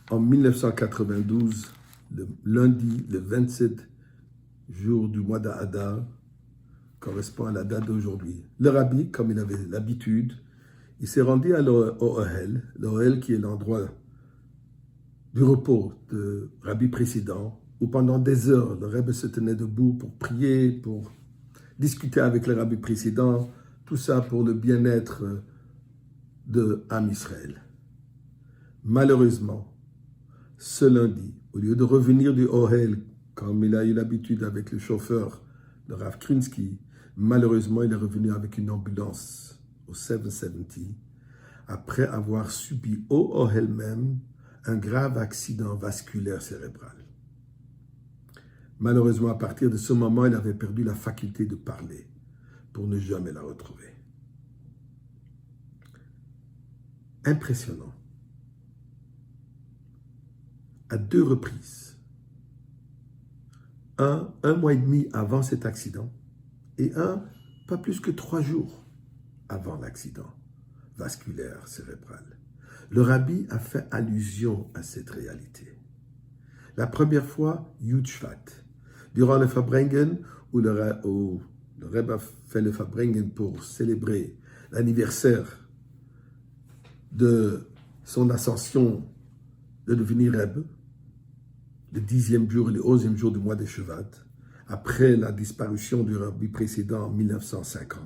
En 1992, le lundi, le 27 jour du mois d'Adar, correspond à la date d'aujourd'hui. Le rabbi, comme il avait l'habitude, il s'est rendu à l'Ohel qui est l'endroit du repos de rabbi précédent, où pendant des heures, le rabbi se tenait debout pour prier, pour discuter avec le rabbi précédent, tout ça pour le bien-être de Am Israël. Malheureusement, ce lundi, au lieu de revenir du Ohel, comme il a eu l'habitude avec le chauffeur de Rav Krinsky, malheureusement, il est revenu avec une ambulance au 770, après avoir subi au Ohel même un grave accident vasculaire cérébral. Malheureusement, à partir de ce moment, il avait perdu la faculté de parler pour ne jamais la retrouver. Impressionnant. À 2 reprises, un mois et demi avant cet accident et pas plus que 3 jours avant l'accident vasculaire cérébral. Le rabbi a fait allusion à cette réalité. La première fois, Yud Shvat, durant le Farbrengen, où le rabbi a fait le Farbrengen pour célébrer l'anniversaire de son ascension de devenir Rebbe, le 10e jour et le 11e jour du mois de Shevat, après la disparition du rabbi précédent en 1950.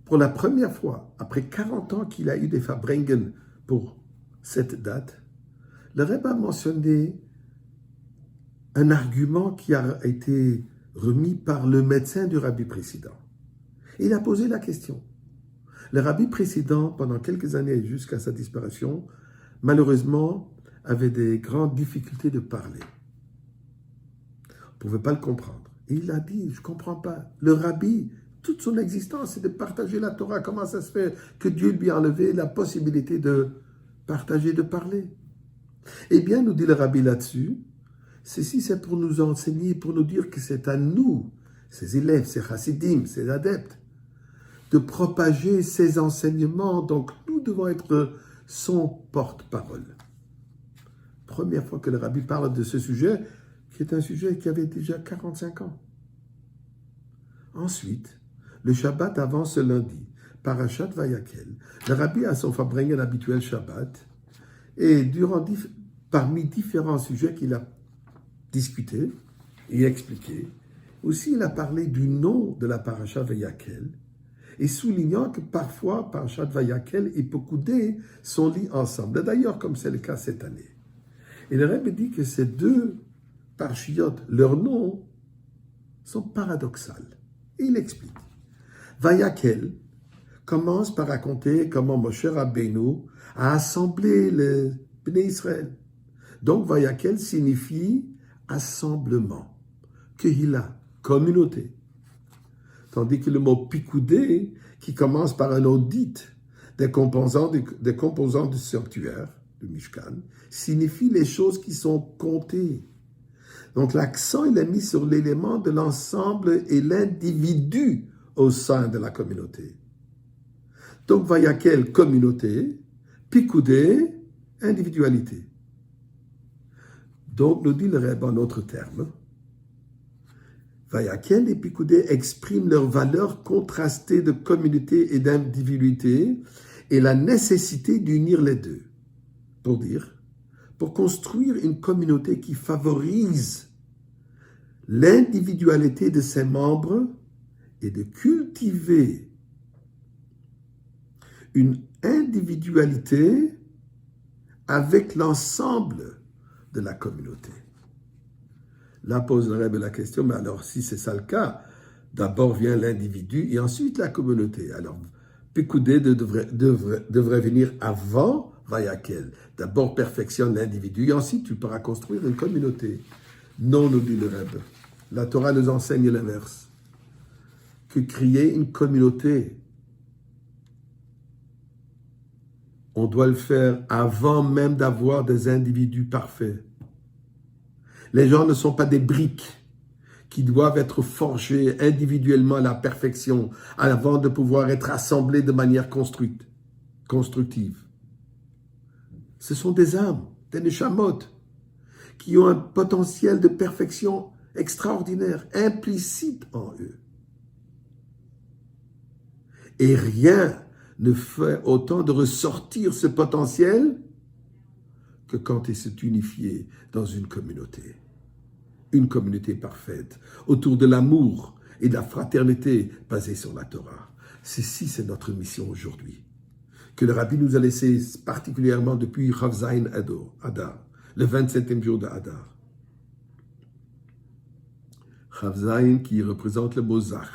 Pour la première fois, après 40 ans qu'il a eu des Farbrengen pour cette date, le Rebbe a mentionné un argument qui a été remis par le médecin du rabbi précédent. Il a posé la question. Le rabbi précédent, pendant quelques années jusqu'à sa disparition, malheureusement, avait des grandes difficultés de parler. On ne pouvait pas le comprendre. Et il a dit, je ne comprends pas. Le rabbi, toute son existence, c'est de partager la Torah. Comment ça se fait que Dieu lui a enlevé la possibilité de partager, de parler? Eh bien, nous dit le rabbi là-dessus, ceci c'est pour nous enseigner, pour nous dire que c'est à nous, ses élèves, ses chassidim, ses adeptes, de propager ses enseignements. Donc, nous devons être son porte-parole. Première fois que le rabbi parle de ce sujet, qui est un sujet qui avait déjà 45 ans. Ensuite, le Shabbat avant ce lundi, Parashat Vayakel, le rabbi a son Farbrengen habituel Shabbat, et parmi différents sujets qu'il a discutés et expliqués, aussi il a parlé du nom de la Parashat Vayakel, et soulignant que parfois Parashat Vayakel et Pekudei sont liés ensemble. D'ailleurs, comme c'est le cas cette année. Et le Rebbe dit que ces 2 parchiotes, leurs noms, sont paradoxales. Et il explique. Vayakel commence par raconter comment Moshe Rabbeinu a assemblé les Bnei Israël. Donc Vayakel signifie assemblement, Kehila, communauté. Tandis que le mot Pekudei, qui commence par un audit des composants du sanctuaire, du Mishkan, signifie les choses qui sont comptées. Donc l'accent il est mis sur l'élément de l'ensemble et l'individu au sein de la communauté. Donc Vayakel, communauté, Pekudei, individualité. Donc nous dit le Rebbe en autres termes, Vayakel et Pekudei expriment leurs valeurs contrastées de communauté et d'individualité et la nécessité d'unir les deux. Pour construire une communauté qui favorise l'individualité de ses membres et de cultiver une individualité avec l'ensemble de la communauté. Là pose le Rebbe la question, mais alors si c'est ça le cas, d'abord vient l'individu et ensuite la communauté. Alors, Pekudei devrait venir avant Vayakel. D'abord perfectionne l'individu et ensuite tu pourras construire une communauté. Non, nous dit le Rebbe. La Torah nous enseigne l'inverse. Que créer une communauté, on doit le faire avant même d'avoir des individus parfaits. Les gens ne sont pas des briques qui doivent être forgées individuellement à la perfection avant de pouvoir être assemblés de manière constructive. Ce sont des âmes, des neshamot, qui ont un potentiel de perfection extraordinaire, implicite en eux. Et rien ne fait autant de ressortir ce potentiel que quand il s'est unifié dans une communauté parfaite, autour de l'amour et de la fraternité basée sur la Torah. C'est notre mission aujourd'hui, que le Rabbi nous a laissé particulièrement depuis Chav Zayin Adar, le 27e jour de Adar. Chav Zayin qui représente le mot Zach,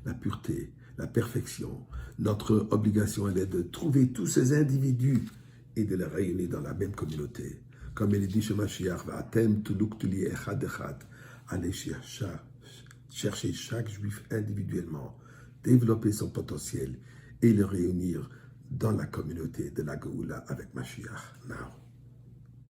la pureté, la perfection. Notre obligation, elle est de trouver tous ces individus et de les réunir dans la même communauté. Comme il est dit chez Mashiach, Va'atem tuluk tuli echad echad. Allez chercher chaque juif individuellement, développer son potentiel et le réunir dans la communauté de la Géoula avec Mashiach. Now.